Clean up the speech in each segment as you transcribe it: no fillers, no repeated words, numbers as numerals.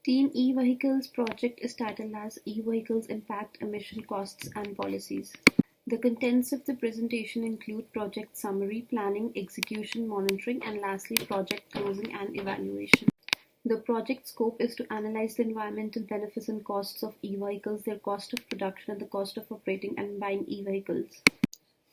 Team E-vehicles project is titled as E-vehicles impact, emission costs and policies. The contents of the presentation include project summary, planning, execution, monitoring, and lastly project closing and evaluation. The project scope is to analyze the environmental benefits and costs of e-vehicles, their cost of production, and the cost of operating and buying e-vehicles.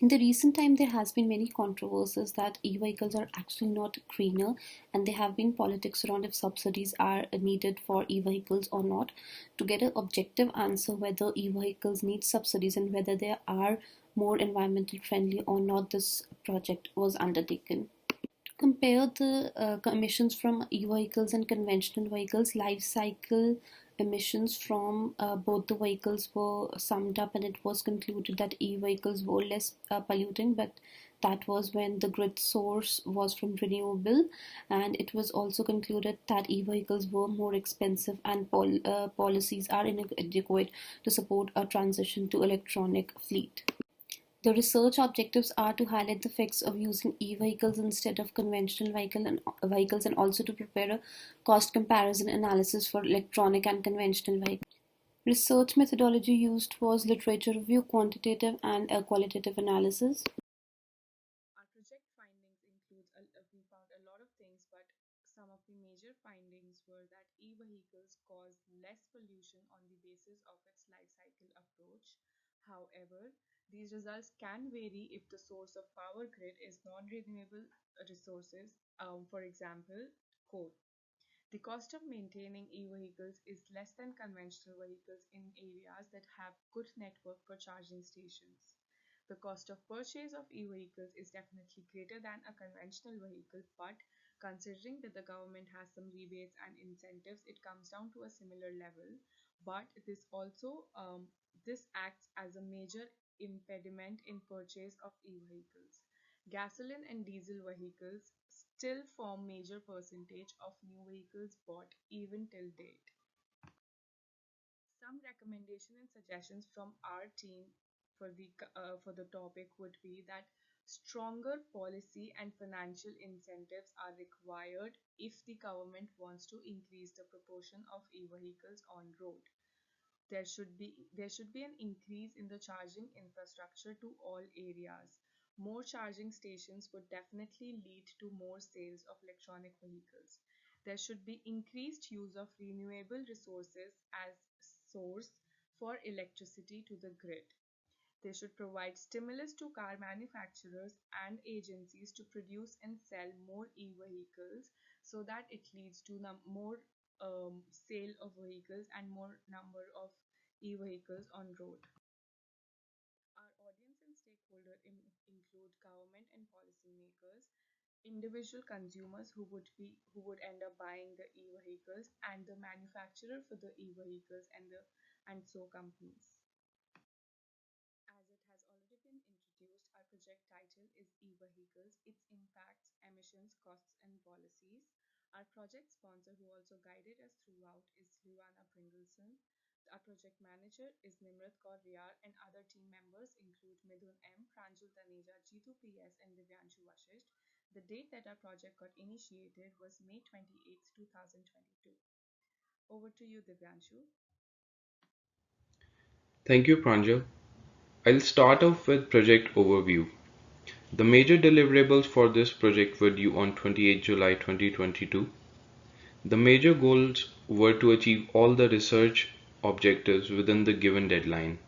In the recent time, there has been many controversies that e-vehicles are actually not greener, and there have been politics around if subsidies are needed for e-vehicles or not. To get an objective answer whether e-vehicles need subsidies and whether they are more environmental friendly or not, this project was undertaken. Compare the emissions from e-vehicles and conventional vehicles. Life cycle emissions from both the vehicles were summed up, and it was concluded that e-vehicles were less polluting, but that was when the grid source was from renewable, and it was also concluded that e-vehicles were more expensive and policies are inadequate to support a transition to electronic fleet. The research objectives are to highlight the effects of using e-vehicles instead of conventional vehicles and also to prepare a cost comparison analysis for electronic and conventional vehicles. Research methodology used was literature review, quantitative and qualitative analysis. Our project findings include, we found a lot of things, but some of the major findings were that e-vehicles cause less pollution on the basis of its life cycle approach. However, these results can vary if the source of power grid is non-renewable resources, for example, coal. The cost of maintaining e-vehicles is less than conventional vehicles in areas that have good network for charging stations. The cost of purchase of e-vehicles is definitely greater than a conventional vehicle, but considering that the government has some rebates and incentives, it comes down to a similar level. But this acts as a major impediment in purchase of e-vehicles. Gasoline and diesel vehicles still form major percentage of new vehicles bought even till date. Some recommendation and suggestions from our team for the topic would be that stronger policy and financial incentives are required if the government wants to increase the proportion of e-vehicles on road. There should be an increase in the charging infrastructure to all areas. More charging stations would definitely lead to more sales of electronic vehicles. There should be increased use of renewable resources as source for electricity to the grid. They should provide stimulus to car manufacturers and agencies to produce and sell more e-vehicles so that it leads to more sale of vehicles and more number of e-vehicles on road. Our audience and stakeholder include government and policymakers, individual consumers who would end up buying the e-vehicles, and the manufacturer for the e-vehicles and so companies. As it has already been introduced, our project title is E-Vehicles, its impacts, emissions, costs, and policies. Our project sponsor, who also guided us throughout, is Luana Pringleson. Our project manager is Nimrat Kaur Riyar, and other team members include Midhun M, Pranjal Taneja, Jitu PS, and Divyanshu Vashisht. The date that our project got initiated was May 28th, 2022. Over to you, Divyanshu. Thank you, Pranjal. I'll start off with project overview. The major deliverables for this project were due on 28 July 2022. The major goals were to achieve all the research objectives within the given deadline.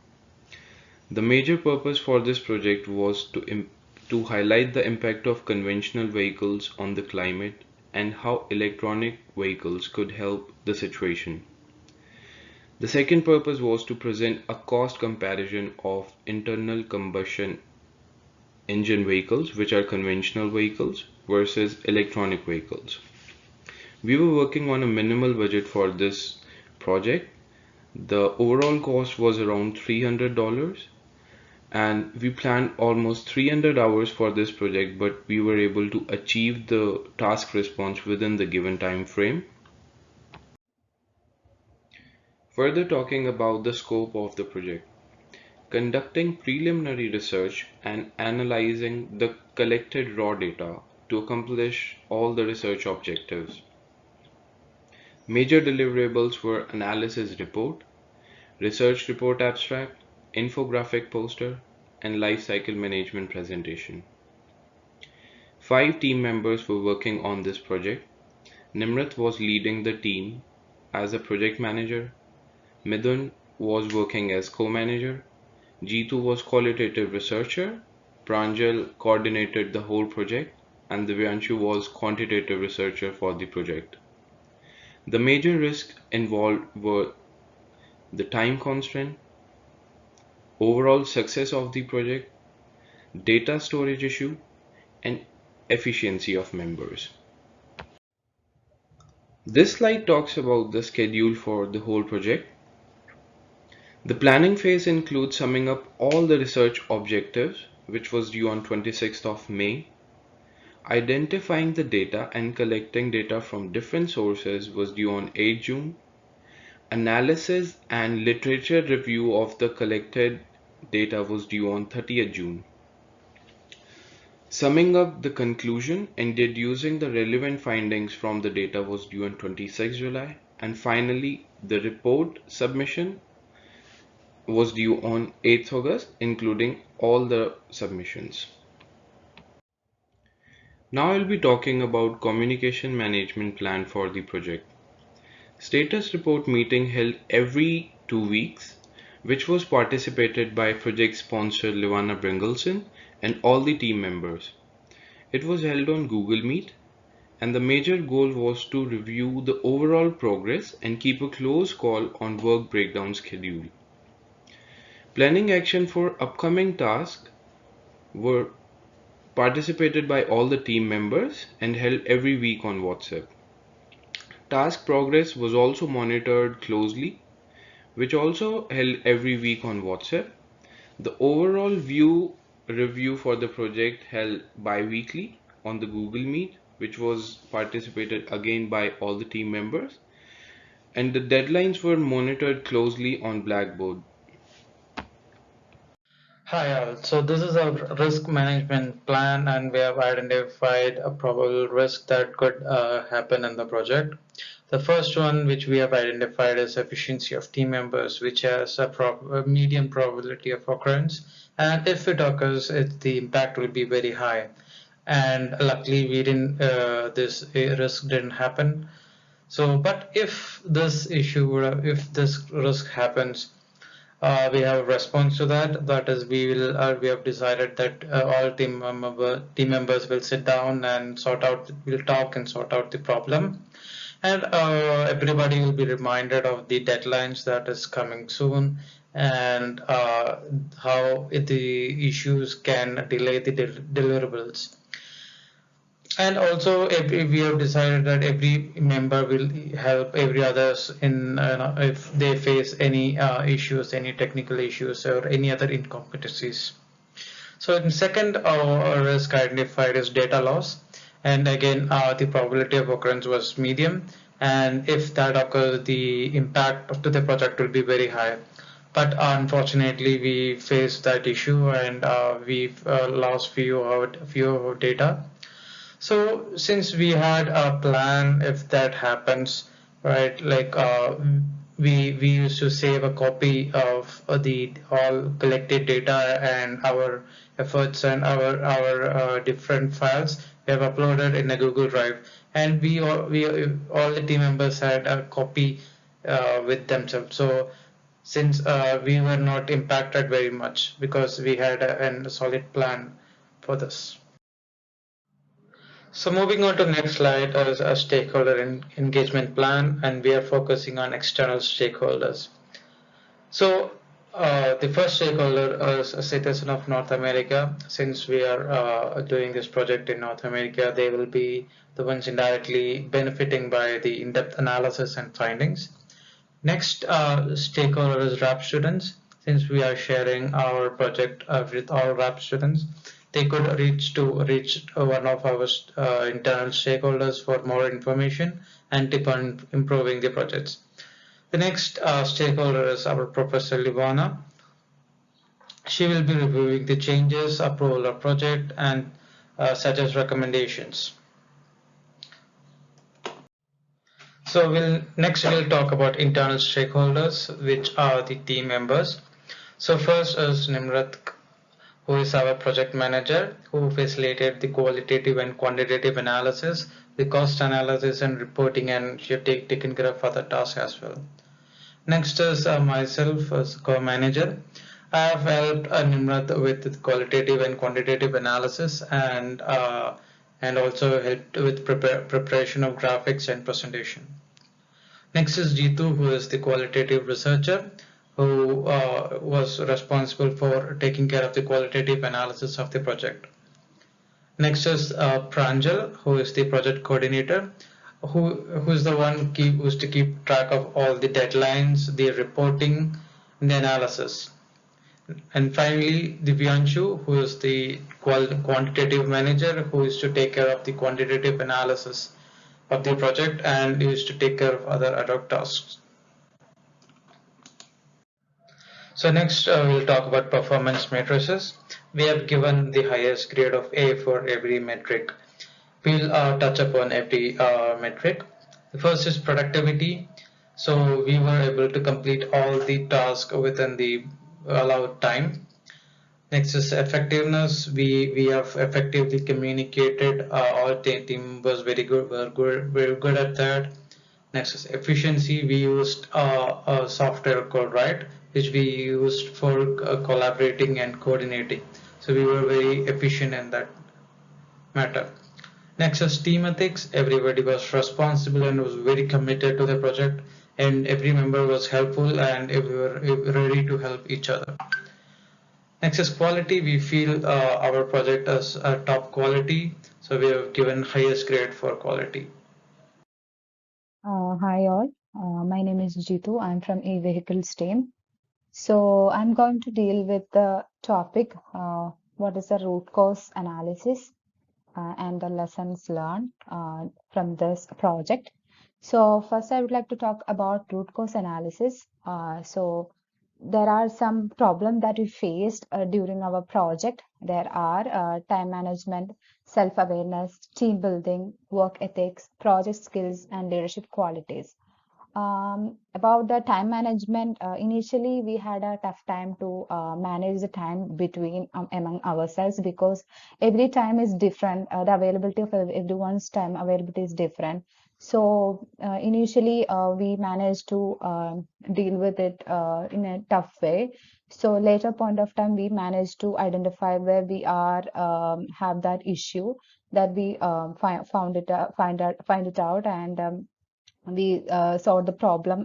The major purpose for this project was to highlight the impact of conventional vehicles on the climate and how electronic vehicles could help the situation. The second purpose was to present a cost comparison of internal combustion engine vehicles, which are conventional vehicles, versus electronic vehicles. We were working on a minimal budget for this project. The overall cost was around $300, and we planned almost 300 hours for this project, but we were able to achieve the task response within the given time frame. Further talking about the scope of the project. Conducting preliminary research and analyzing the collected raw data to accomplish all the research objectives. Major deliverables were analysis report, research report abstract, infographic poster, and life cycle management presentation. 5 team members were working on this project. Nimrat was leading the team as a project manager, Midun was working as co-manager, Jeetu was qualitative researcher, Pranjal coordinated the whole project, and Divyanshu was quantitative researcher for the project. The major risks involved were the time constraint, overall success of the project, data storage issue, and efficiency of members. This slide talks about the schedule for the whole project. The planning phase includes summing up all the research objectives, which was due on 26th of May. Identifying the data and collecting data from different sources was due on 8 June. Analysis and literature review of the collected data was due on 30th June. Summing up the conclusion and deducing the relevant findings from the data was due on 26 July. And finally, the report submission was due on 8th August, including all the submissions. Now I'll be talking about communication management plan for the project. Status report meeting held every 2 weeks, which was participated by project sponsor Livana Bringelson and all the team members. It was held on Google Meet, and the major goal was to review the overall progress and keep a close call on work breakdown schedule. Planning action for upcoming tasks were participated by all the team members and held every week on WhatsApp. Task progress was also monitored closely, which also held every week on WhatsApp. The overall view review for the project held bi-weekly on the Google Meet, which was participated again by all the team members, and the deadlines were monitored closely on Blackboard. Hi all. So this is a risk management plan, and we have identified a probable risk that could happen in the project. The first one which we have identified is efficiency of team members, which has a medium probability of occurrence. And if it occurs, the impact will be very high. And luckily, we didn't. This risk didn't happen. So, but if this if this risk happens, we have a response to that. That is, we have decided that all team members will sit down and will talk and sort out the problem, and everybody will be reminded of the deadlines that is coming soon, and how the issues can delay the deliverables. And also, we have decided that every member will help every others in if they face any issues, any technical issues, or any other incompetencies. So, in second, our risk identified is data loss, and again, the probability of occurrence was medium. And if that occurs, the impact to the project will be very high. But unfortunately, we faced that issue, and we've lost few data. So since we had a plan, if that happens, right, like we used to save a copy of the all collected data and our efforts and our different files we have uploaded in a Google Drive, and all the team members had a copy with themselves. So since we were not impacted very much because we had a solid plan for this. So moving on to the next slide is a stakeholder engagement plan, and we are focusing on external stakeholders. So the first stakeholder is a citizen of North America. Since we are doing this project in North America, they will be the ones indirectly benefiting by the in-depth analysis and findings. Next stakeholder is RAP students. Since we are sharing our project with all RAP students, they could reach one of our internal stakeholders for more information and tip on improving the projects. The next stakeholder is our Professor Livana. She will be reviewing the changes, approval of project, and suggest recommendations. So we'll talk about internal stakeholders, which are the team members. So first is Nimrat, who is our project manager, who facilitated the qualitative and quantitative analysis, the cost analysis and reporting, and she have taken care of other tasks as well. Next is myself as co-manager. I have helped Nimrat with the qualitative and quantitative analysis and also helped with preparation of graphics and presentation. Next is Jitu, who is the qualitative researcher, who was responsible for taking care of the qualitative analysis of the project. Next is Pranjal, who is the project coordinator, who's the one who's to keep track of all the deadlines, the reporting, and the analysis. And finally, Divyanshu, who is the quantitative manager, who is to take care of the quantitative analysis of the project and is to take care of other ad hoc tasks. So next we'll talk about performance matrices. We have given the highest grade of A for every metric. We'll touch upon every metric. The first is productivity. So we were able to complete all the tasks within the allowed time. Next is effectiveness. We have effectively communicated. All team was very good. Very good at that. Next is efficiency. We used a software called Right, which we used for collaborating and coordinating. So we were very efficient in that matter. Next is team ethics. Everybody was responsible and was very committed to the project, and every member was helpful and we were ready to help each other. Next is quality. We feel our project is top quality, so we have given highest grade for quality. Hi all, my name is Jitu. I'm from E-vehicles team. So I'm going to deal with the topic, what is the root cause analysis and the lessons learned from this project. So first I would like to talk about root cause analysis. So there are some problems that we faced during our project. There are time management, self-awareness, team building, work ethics, project skills, and leadership qualities. About the time management, initially we had a tough time to manage the time between among ourselves because every time is different. The availability of everyone's time availability is different. So initially we managed to deal with it in a tough way. So later point of time we managed to identify where we are have that issue that we find it out and we solved the problem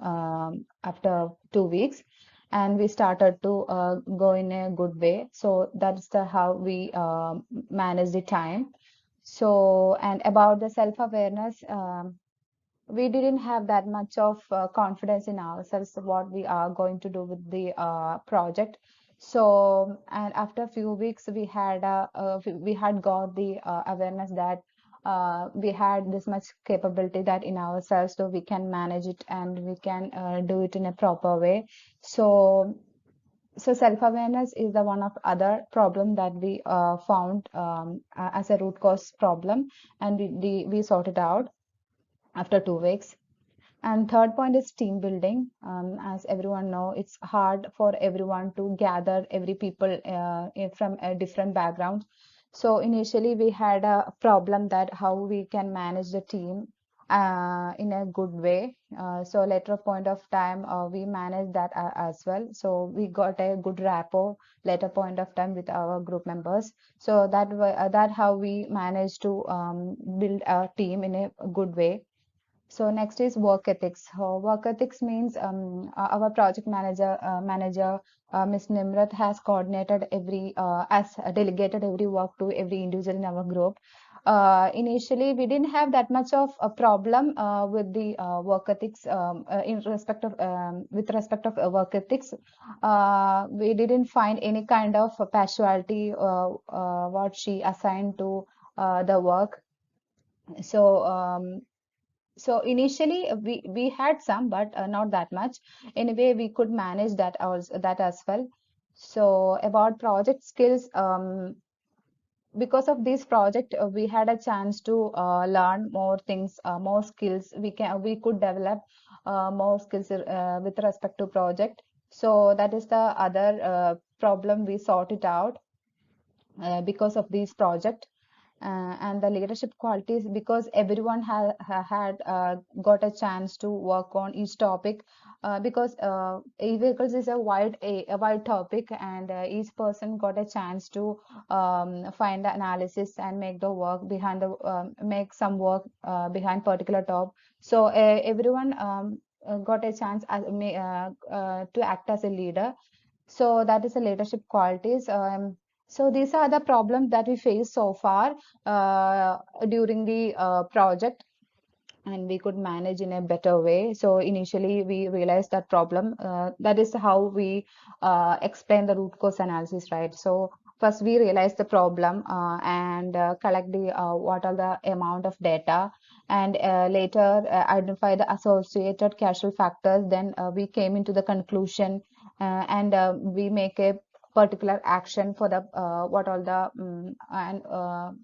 after 2 weeks and we started to go in a good way. So that's the how we manage the time. So and about the self-awareness, we didn't have that much of confidence in ourselves what we are going to do with the project. So and after a few weeks we had got the awareness that we had this much capability that in ourselves so we can manage it and we can do it in a proper way. So self-awareness is the one of other problem that we found as a root cause problem, and we sorted out after 2 weeks. And third point is team building. As everyone know, it's hard for everyone to gather every people from a different background. So initially we had a problem that how we can manage the team in a good way. So later point of time we managed that as well. So we got a good rapport later point of time with our group members. So that how we managed to build a team in a good way. So next is work ethics. Work ethics means our project manager Ms. Nimrat has coordinated has delegated every work to every individual in our group. Initially, we didn't have that much of a problem with the work ethics in respect of with respect of work ethics. We didn't find any kind of partiality what she assigned to the work. So so initially we had some, but not that much. Anyway, we could manage that as well. So about project skills, because of this project, we had a chance to learn more things, more skills. We could develop more skills with respect to project. So that is the other problem we sorted out because of this project. And the leadership qualities, because everyone had got a chance to work on each topic, because e-vehicles is a wide topic, and each person got a chance to find the analysis and make the work behind the make some work behind particular top. So everyone got a chance to act as a leader. So that is the leadership qualities. So these are the problems that we faced so far during the project, and we could manage in a better way. So initially we realized that problem. That is how we explain the root cause analysis, right? So first we realize the problem and collect the what are the amount of data, and later identify the associated causal factors. Then we came into the conclusion, and we make a particular action for the what all the and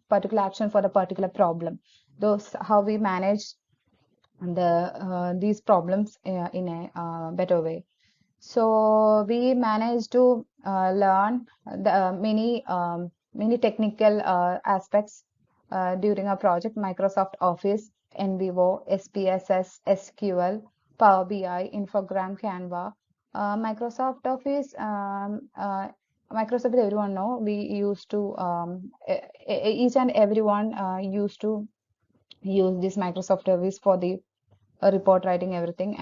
particular action for the particular problem. Those how we manage these problems in a better way. So we managed to learn the many technical aspects during our project: Microsoft Office, NVivo, SPSS, SQL, Power BI, Infogram, Canva. Microsoft Office, Microsoft, everyone know, we used to each and everyone used to use this Microsoft Office for the report writing, everything.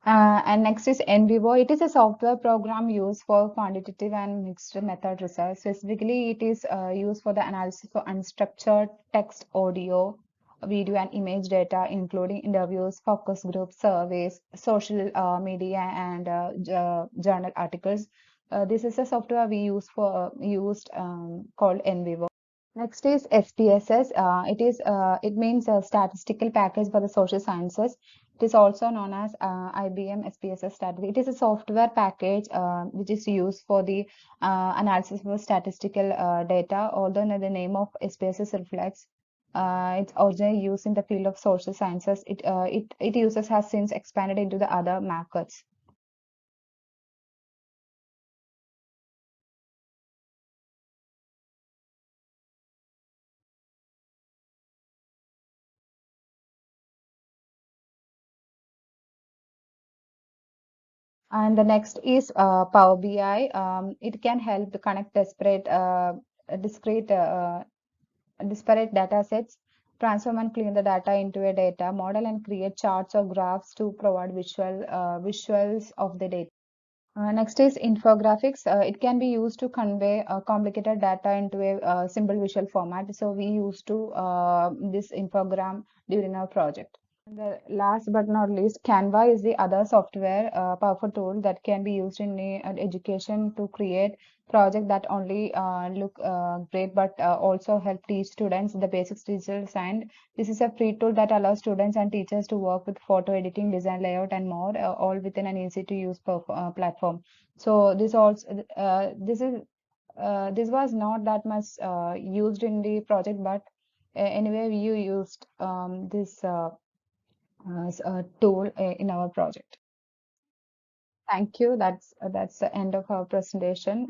And next is NVivo. It is a software program used for quantitative and mixed method research. Specifically, it is used for the analysis of unstructured text, audio, video, and image data, including interviews, focus groups, surveys, social media, and journal articles. This is a software we use for used called NVivo. Next is SPSS. It means a statistical package for the social sciences. It is also known as IBM SPSS Strategy. It is a software package which is used for the analysis of statistical data. Although the name of SPSS reflects, it's originally used in the field of social sciences. It uses has since expanded into the other markets. And the next is Power BI. It can help to connect disparate data sets, transform and clean the data into a data model, and create charts or graphs to provide visuals of the data. Next is infographics. It can be used to convey complicated data into a simple visual format. So we used to this infogram during our project. And the last but not least, Canva is the other software, powerful tool that can be used in education to create projects that only look great, but also help teach students the basics digital design. This is a free tool that allows students and teachers to work with photo editing, design layout, and more, all within an easy to use platform. So this was not that much used in the project, but anyway, we used this tool in our project. Thank you. That's the end of our presentation.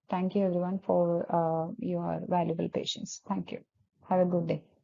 Thank you everyone for your valuable patience. Thank you. Have a good day.